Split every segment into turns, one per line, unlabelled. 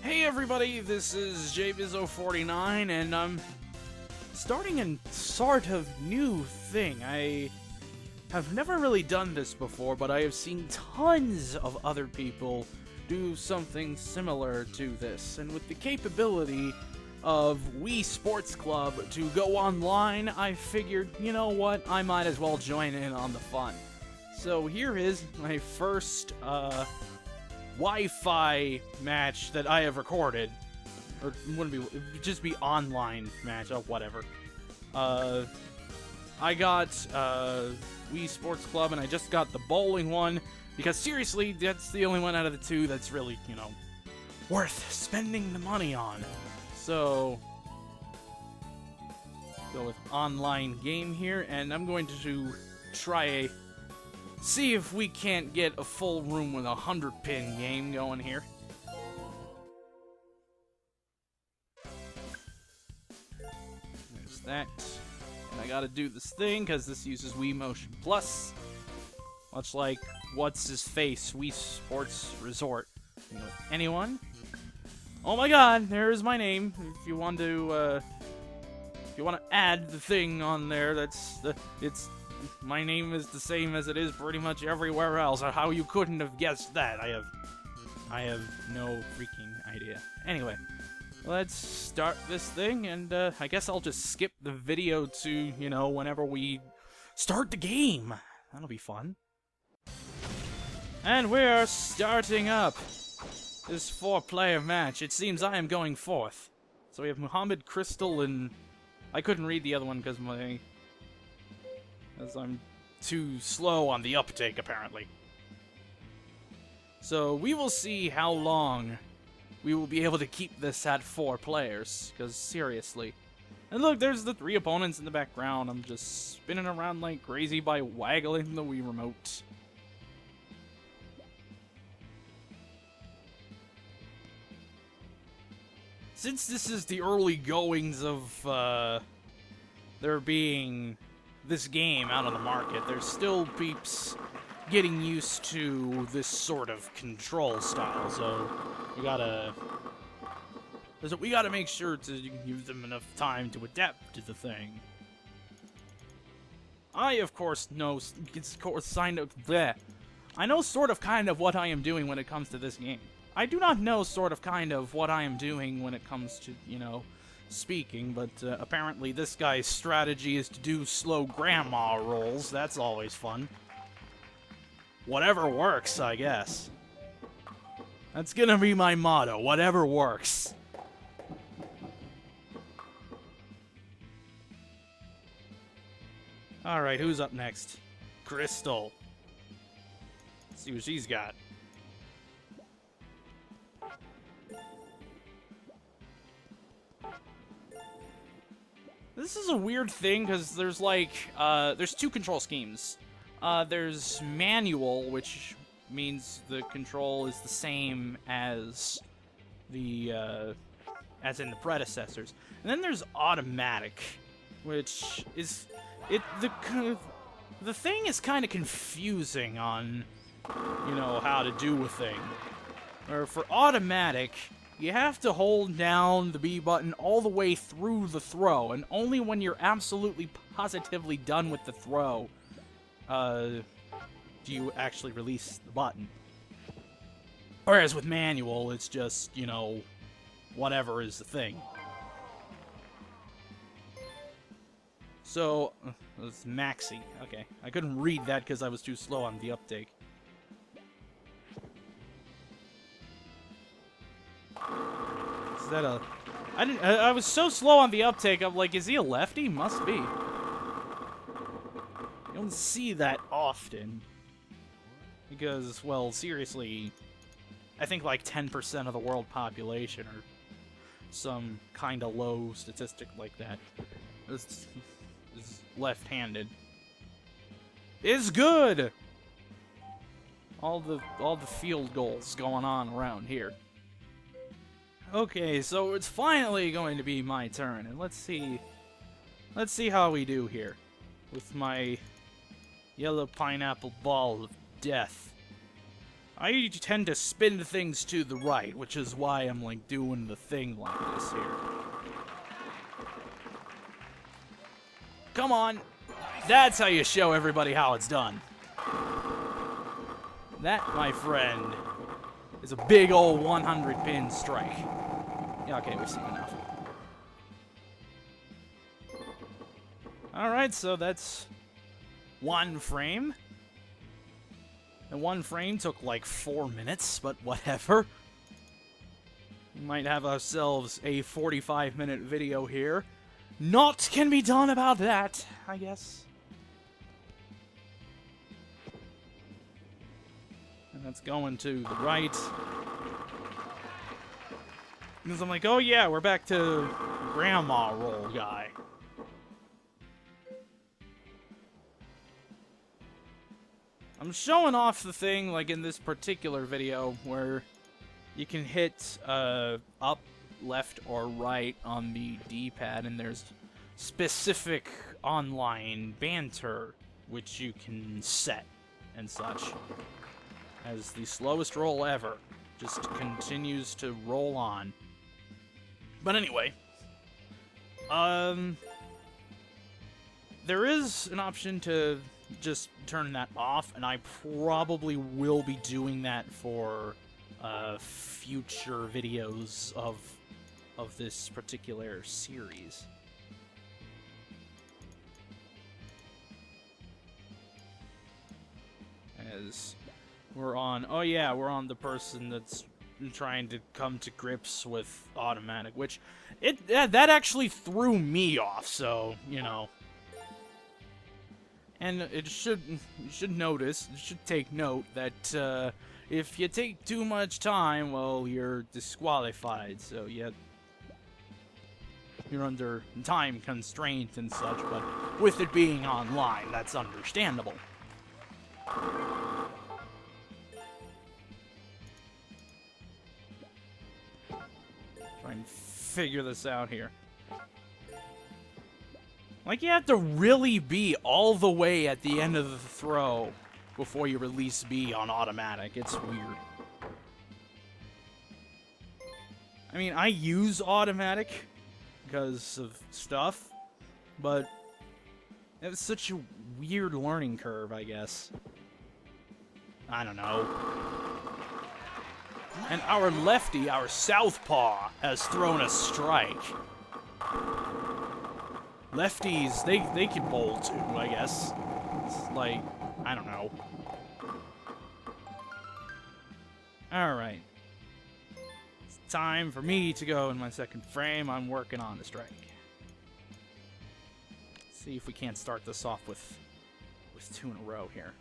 Hey everybody, this is JBizzo49, and I'm starting a sort of new thing. I have never really done this before, but I have seen tons of other people do something similar to this, and with the capability of Wii Sports Club to go online, I figured, you know what, I might as well join in on the fun. So here is my first, Wi-Fi match that I have recorded. Or it wouldn't be, it would just be online match, oh, whatever. I got, Wii Sports Club, and I just got the bowling one, because seriously, that's the only one out of the two that's really, you know, worth spending the money on. So, go with online game here, and I'm going to try see if we can't get a full room with a 100-pin game going here. There's that. And I gotta do this thing, because this uses Wii Motion Plus. Much like, what's-his-face, Wii Sports Resort. You know, anyone? Oh my god, there's my name. If you want to add the thing on there, my name is the same as it is pretty much everywhere else. How you couldn't have guessed that, I have no freaking idea. Anyway, let's start this thing, and I guess I'll just skip the video to, you know, whenever we start the game. That'll be fun. And we're starting up this 4-player match. It seems I am going fourth. So we have Muhammad, Crystal, and I couldn't read the other one because I'm too slow on the uptake, apparently. So we will see how long we will be able to keep this at 4 players, because seriously. And look, there's the 3 opponents in the background. I'm just spinning around like crazy by waggling the Wii remote. Since this is the early goings of there being this game out on the market, there's still peeps getting used to this sort of control style, so we gotta make sure to give them enough time to adapt to the thing. I, of course, know, I know sort of kind of what I am doing when it comes to this game. I do not know sort of kind of what I am doing when it comes to, you know, speaking, but apparently this guy's strategy is to do slow grandma rolls. That's always fun. Whatever works, I guess. That's gonna be my motto, whatever works. Alright, who's up next? Crystal. Let's see what she's got. This is a weird thing, because there's like, there's 2 control schemes. There's manual, which means the control is the same as the, as in the predecessors. And then there's automatic, which is, the thing is kind of confusing on, you know, how to do a thing. Or for automatic, you have to hold down the B button all the way through the throw, and only when you're absolutely positively done with the throw, do you actually release the button. Whereas with manual, it's just, you know, whatever is the thing. So, it's Maxi. Okay, I couldn't read that because I was too slow on the uptake. Is that a... I was so slow on the uptake, I'm like, is he a lefty? Must be. You don't see that often. Because, well, seriously, I think like 10% of the world population or some kind of low statistic like that is left-handed. Is good! All the field goals going on around here. Okay, so it's finally going to be my turn, and let's see how we do here with my yellow pineapple ball of death. I tend to spin things to the right, which is why I'm, like, doing the thing like this here. Come on! That's how you show everybody how it's done. That, my friend, is a big old 100-pin strike. Yeah, okay, we've seen enough. Alright, so that's one frame. And one frame took like 4 minutes, but whatever. We might have ourselves a 45-minute video here. Naught can be done about that, I guess. And that's going to the right. Because I'm like, oh yeah, we're back to grandma roll guy. I'm showing off the thing, like in this particular video, where you can hit up, left, or right on the D-pad, and there's specific online banter, which you can set and such. As the slowest roll ever, just continues to roll on. But anyway, there is an option to just turn that off, and I probably will be doing that for future videos of this particular series. As we're on, oh yeah, we're on the person that's trying to come to grips with automatic, which that actually threw me off, so, you know. And you should take note that if you take too much time, well, you're disqualified. So you're under time constraint and such. But with it being online, that's understandable. Try and figure this out here. Like, you have to really be all the way at the end of the throw before you release B on automatic. It's weird. I mean, I use automatic because of stuff, but it was such a weird learning curve, I guess. I don't know. And our lefty, our southpaw, has thrown a strike. Lefties, they can bowl too, I guess. It's like, I don't know. Alright. It's time for me to go in my second frame. I'm working on the strike. See if we can't start this off with 2 in a row here.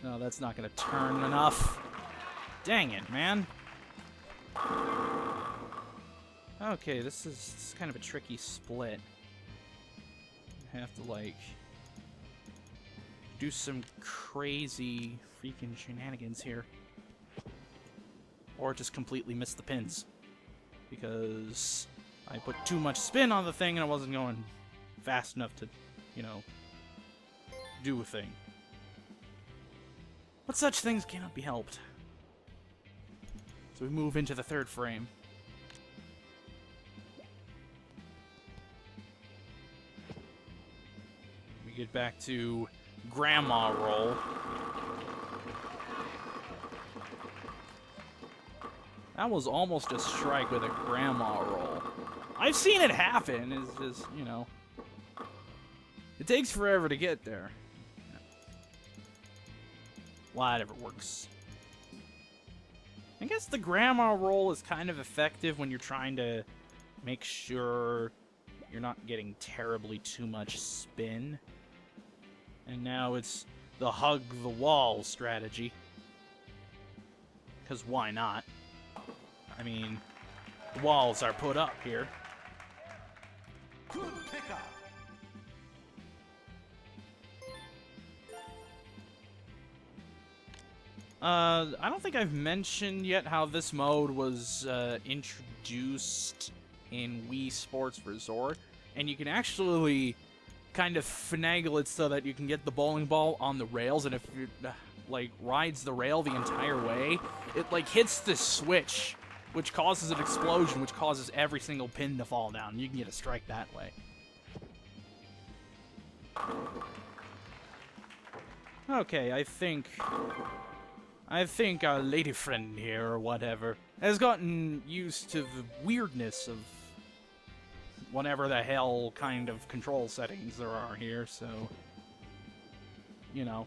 No, that's not going to turn enough. Dang it, man. Okay, this is kind of a tricky split. I have to, like, do some crazy freaking shenanigans here. Or just completely miss the pins. Because I put too much spin on the thing and I wasn't going fast enough to, you know, do a thing. But such things cannot be helped. So we move into the third frame. We get back to grandma roll. That was almost a strike with a grandma roll. I've seen it happen. It's just, you know, it takes forever to get there. Whatever works. I guess the grandma roll is kind of effective when you're trying to make sure you're not getting terribly too much spin. And now it's the hug the wall strategy. Because why not? I mean, the walls are put up here.
Good pickup.
I don't think I've mentioned yet how this mode was introduced in Wii Sports Resort, and you can actually kind of finagle it so that you can get the bowling ball on the rails, and if you're, like, rides the rail the entire way, it, like, hits the switch, which causes an explosion, which causes every single pin to fall down. You can get a strike that way. Okay, I think our lady friend here, or whatever, has gotten used to the weirdness of whatever the hell kind of control settings there are here, so, you know.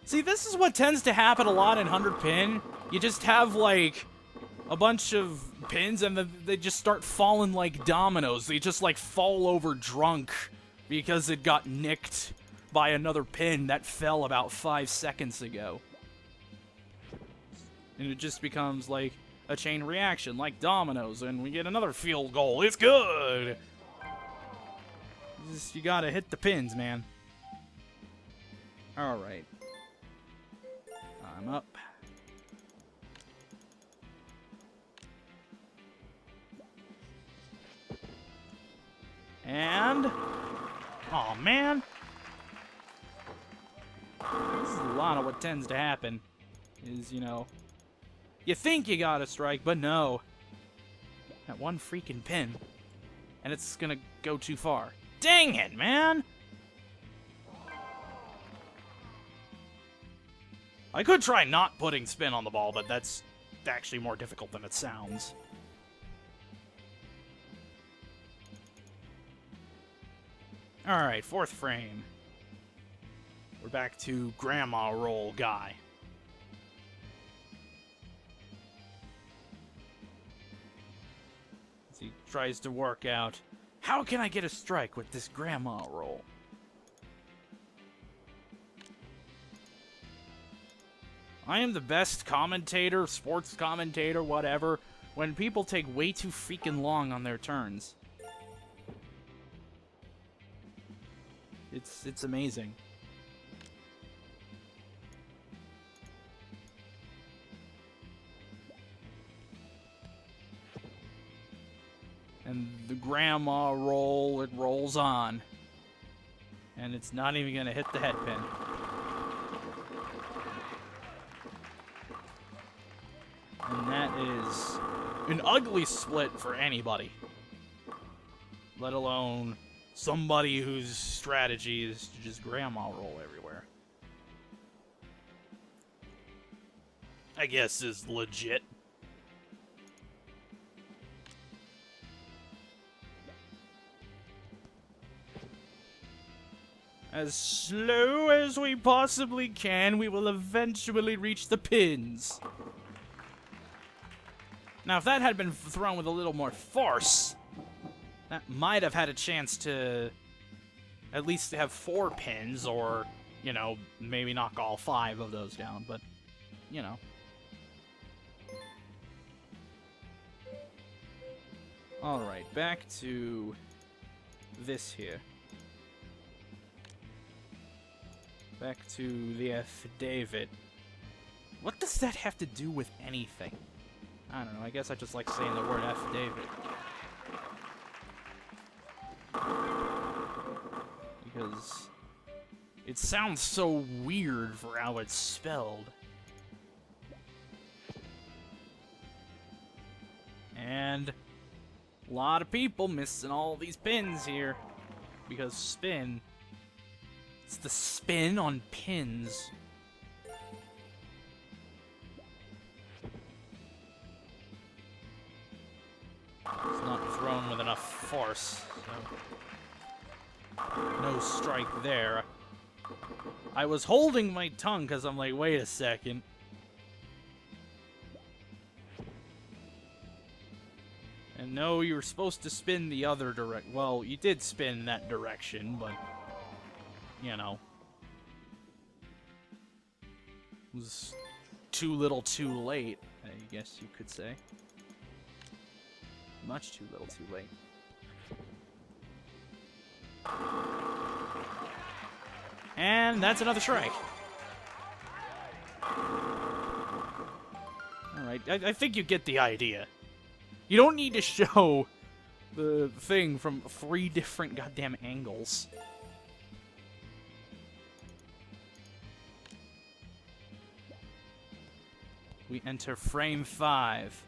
See, this is what tends to happen a lot in 100 pin. You just have, like, a bunch of pins, and they just start falling like dominoes. They just, like, fall over drunk because it got nicked by another pin that fell about 5 seconds ago. And it just becomes, like, a chain reaction, like dominoes, and we get another field goal. It's good! You gotta hit the pins, man. Alright. I'm up. And... aw, man! This is a lot of what tends to happen. Is, you know... you think you got a strike, but no. That one freaking pin. And it's gonna go too far. Dang it, man! I could try not putting spin on the ball, but that's actually more difficult than it sounds. Alright, 4th frame. We're back to Grandma Roll Guy. As he tries to work out, how can I get a strike with this Grandma Roll? I am the best commentator, sports commentator, whatever, when people take way too freaking long on their turns. It's amazing. And the Grandma Roll, it rolls on. And it's not even gonna hit the head pin. And that is an ugly split for anybody. Let alone somebody whose strategy is to just Grandma Roll everywhere. I guess is legit. As slow as we possibly can, we will eventually reach the pins. Now, if that had been thrown with a little more force, that might have had a chance to at least have 4 pins, or, you know, maybe knock all 5 of those down, but, you know. Alright, back to this here. Back to the affidavit. What does that have to do with anything? I don't know, I guess I just like saying the word affidavit. Because it sounds so weird for how it's spelled. And a lot of people missing all these pins here. Because spin... it's the spin on pins. It's not thrown with enough force, so no strike there. I was holding my tongue because I'm like, wait a second. And no, you were supposed to spin the other direct. Well, you did spin that direction, but you know, it was too little too late, I guess you could say. Much too little too late. And that's another strike. Alright, I think you get the idea. You don't need to show the thing from 3 different goddamn angles. We enter frame 5,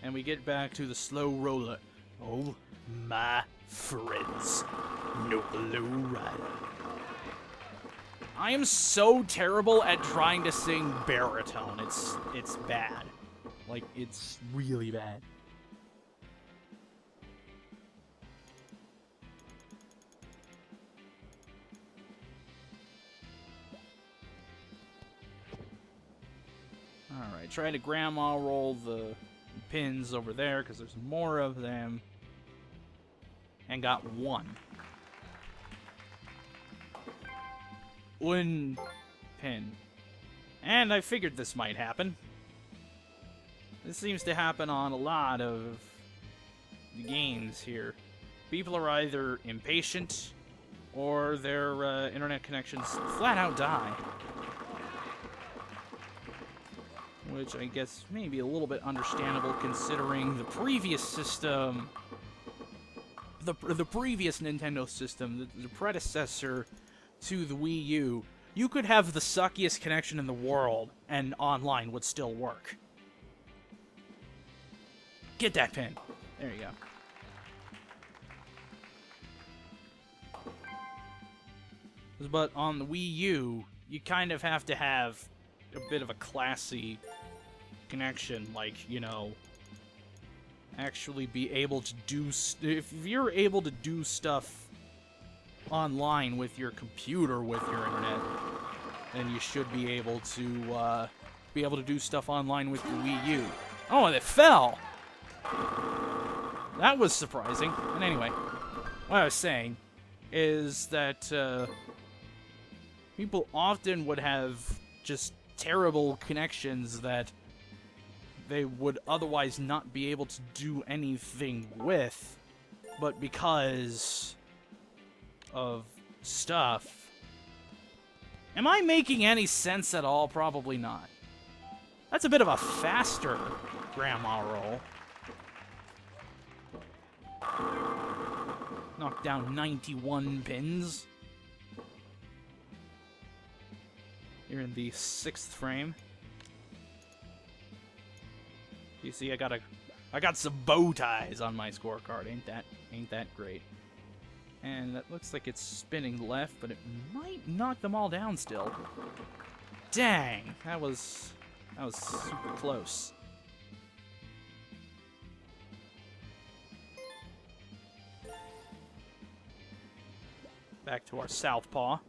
and we get back to the slow roller. Oh, my friends, no low rider. I am so terrible at trying to sing baritone. It's bad. Like, it's really bad. Alright, try to grandma roll the pins over there, because there's more of them. And got 1. 1 pin. And I figured this might happen. This seems to happen on a lot of the games here. People are either impatient, or their internet connections flat out die. Which I guess may be a little bit understandable considering the previous system, the previous Nintendo system, the predecessor to the Wii U, you could have the suckiest connection in the world and online would still work. Get that pin. There you go. But on the Wii U, you kind of have to have a bit of a classy connection, like, you know, actually be able to do... if you're able to do stuff online with your computer, with your internet, then you should be able to do stuff online with your Wii U. Oh, and it fell! That was surprising. And anyway, what I was saying is that people often would have just terrible connections that they would otherwise not be able to do anything with, but because of stuff. Am I making any sense at all? Probably not. That's a bit of a faster grandma roll. Knocked down 91 pins. You're in the 6th frame. You see, I got some bow ties on my scorecard. Ain't that great? And that looks like it's spinning left, but it might knock them all down still. Dang, that was super close. Back to our southpaw.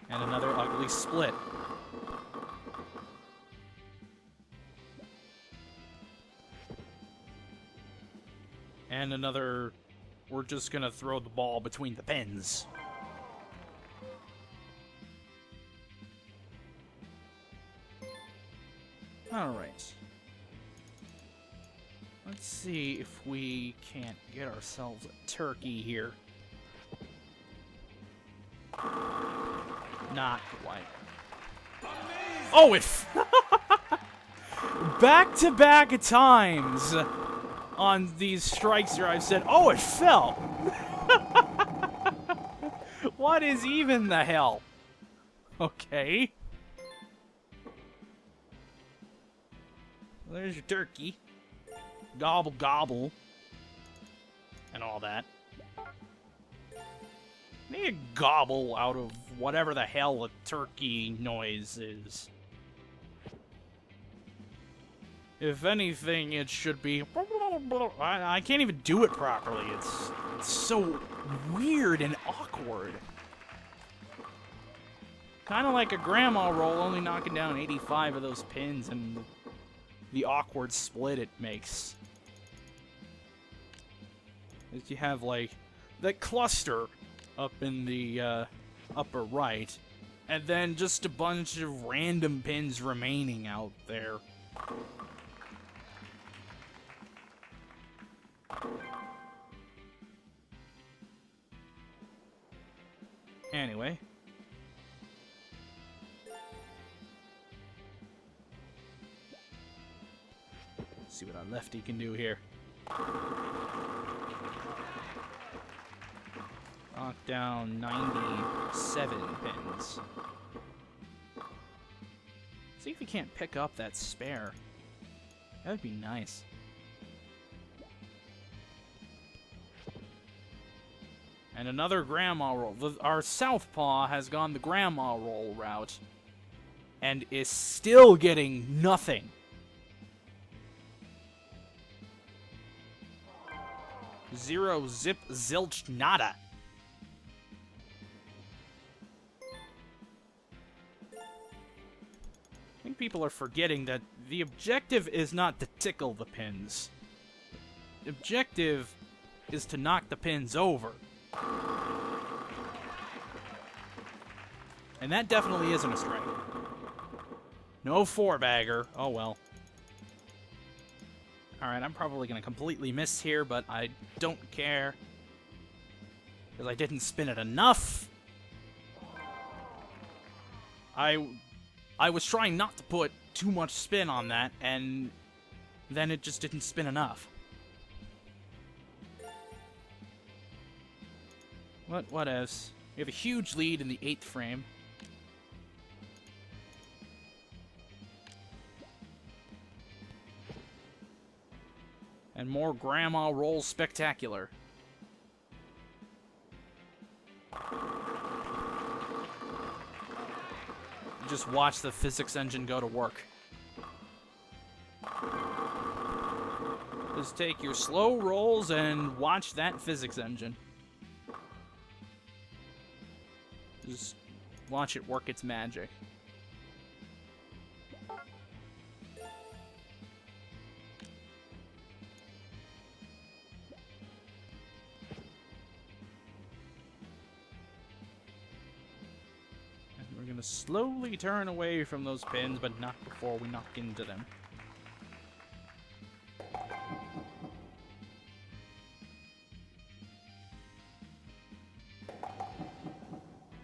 And another ugly split. And another... we're just gonna throw the ball between the pins. Alright. Let's see if we can't get ourselves a turkey here. Not quite. Oh, it... back-to-back times on these strikes here I've said, oh, it fell! What is even the hell? Okay. There's your turkey. Gobble, gobble. And all that. Need a gobble out of whatever the hell a turkey noise is. If anything, it should be... I can't even do it properly. It's so weird and awkward. Kind of like a grandma roll, only knocking down 85 of those pins and the awkward split it makes. If you have, like, that cluster up in the upper right, and then just a bunch of random pins remaining out there. Anyway. see what our Lefty can do here. Knock down 97 pins. See if we can't pick up that spare. That would be nice. And another grandma roll. Our southpaw has gone the grandma roll route and is still getting nothing. Zero, zip, zilch, nada. I think people are forgetting that the objective is not to tickle the pins. The objective is to knock the pins over. And that definitely isn't a strike. No 4-bagger. Oh well. Alright, I'm probably going to completely miss here, but I don't care. Because I didn't spin it enough. I was trying not to put too much spin on that, and then it just didn't spin enough. What else? We have a huge lead in the 8th frame. And more grandma rolls spectacular. Just watch the physics engine go to work. Just take your slow rolls and watch that physics engine. Just watch it work its magic. And we're gonna slowly turn away from those pins, but not before we knock into them.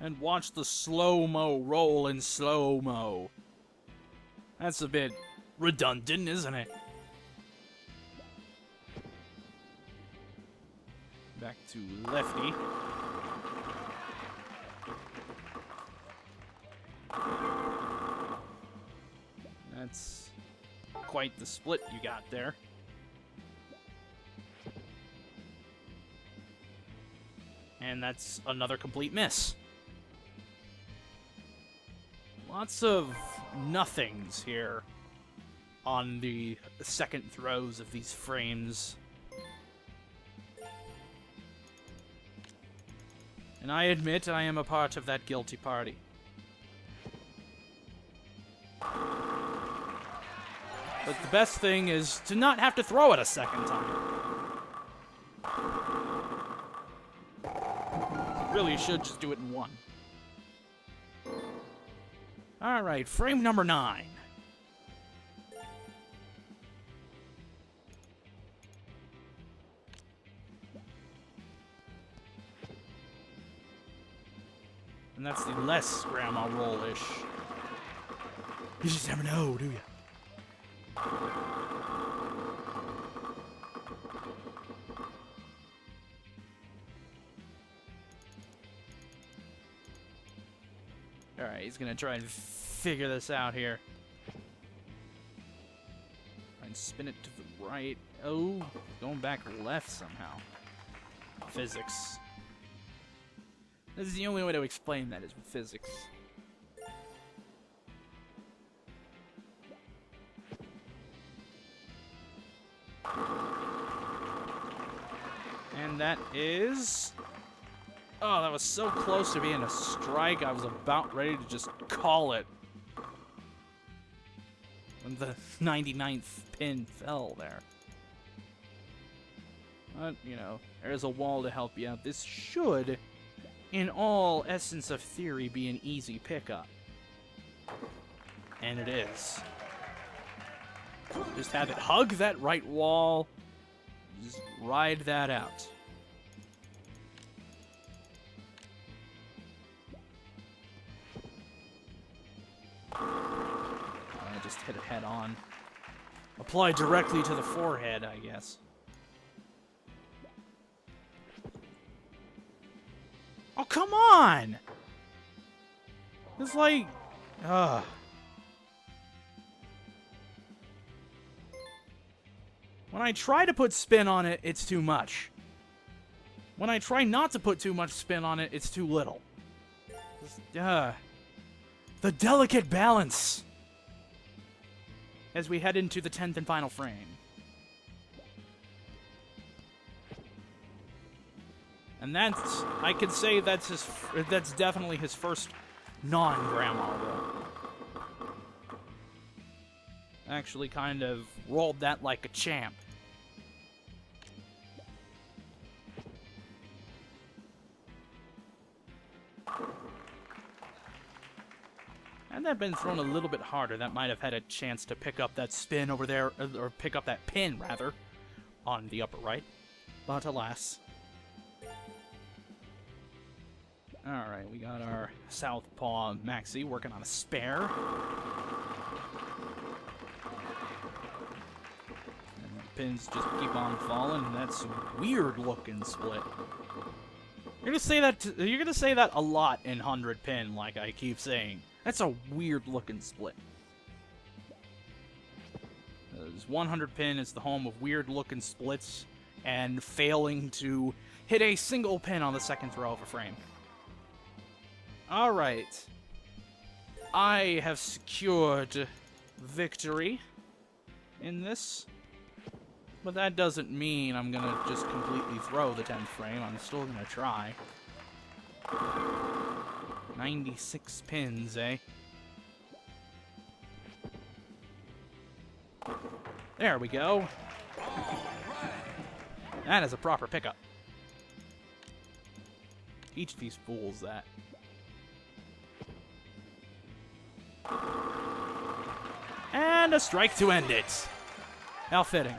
And watch the slow-mo roll in slow-mo. That's a bit redundant, isn't it? Back to Lefty. That's quite the split you got there. And that's another complete miss. Lots of nothings here on the second throws of these frames. And I admit I am a part of that guilty party. But the best thing is to not have to throw it a second time. Really should just do it in one. Alright, frame number 9. And that's the less grandma roll-ish. You just never know, do you? Alright, he's gonna try and figure this out here. Try and spin it to the right. Oh, going back left somehow. Physics. This is the only way to explain that is with physics. And that is... Oh, that was so close to being a strike, I was about ready to just call it. When the 99th pin fell there. But, you know, there's a wall to help you out. This should, in all essence of theory, be an easy pickup. And it is. Just have it hug that right wall. Just ride that out. I just hit it head on. apply directly to the forehead, I guess. Oh, come on! It's like... Ugh. When I try to put spin on it, it's too much. When I try not to put too much spin on it, it's too little. The delicate balance! As we head into the 10th and final frame. And that's, I could say that's definitely his first non-grandma roll. Actually kind of rolled that like a champ. Had that been thrown a little bit harder, that might have had a chance to pick up that spin over there, or pick up that pin, rather, on the upper right. But alas. Alright, we got our Southpaw Maxi working on a spare. And the pins just keep on falling, and that's a weird-looking split. You're gonna say that a lot in 100 pin, like I keep saying. That's a weird-looking split. 100 pin is the home of weird-looking splits and failing to hit a single pin on the second throw of a frame. Alright. I have secured victory in this. But that doesn't mean I'm gonna just completely throw the 10th frame. I'm still gonna try. 96 pins, eh? There we go. That is a proper pickup. Teach these fools that. And a strike to end it. How fitting.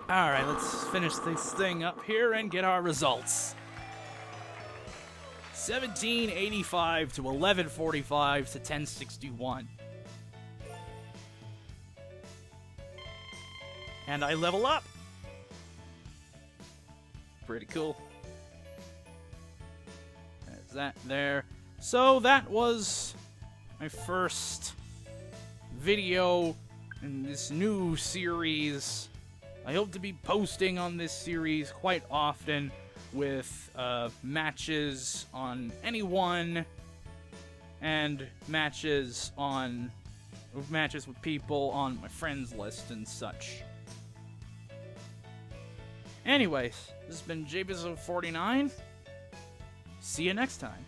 Alright, let's finish this thing up here and get our results. 1785 to 1145 to 1061. And I level up. Pretty cool. There's that there. So that was my first video in this new series. I hope to be posting on this series quite often with matches on anyone and matches with people on my friends list and such. Anyways, this has been JBizzo49. See you next time.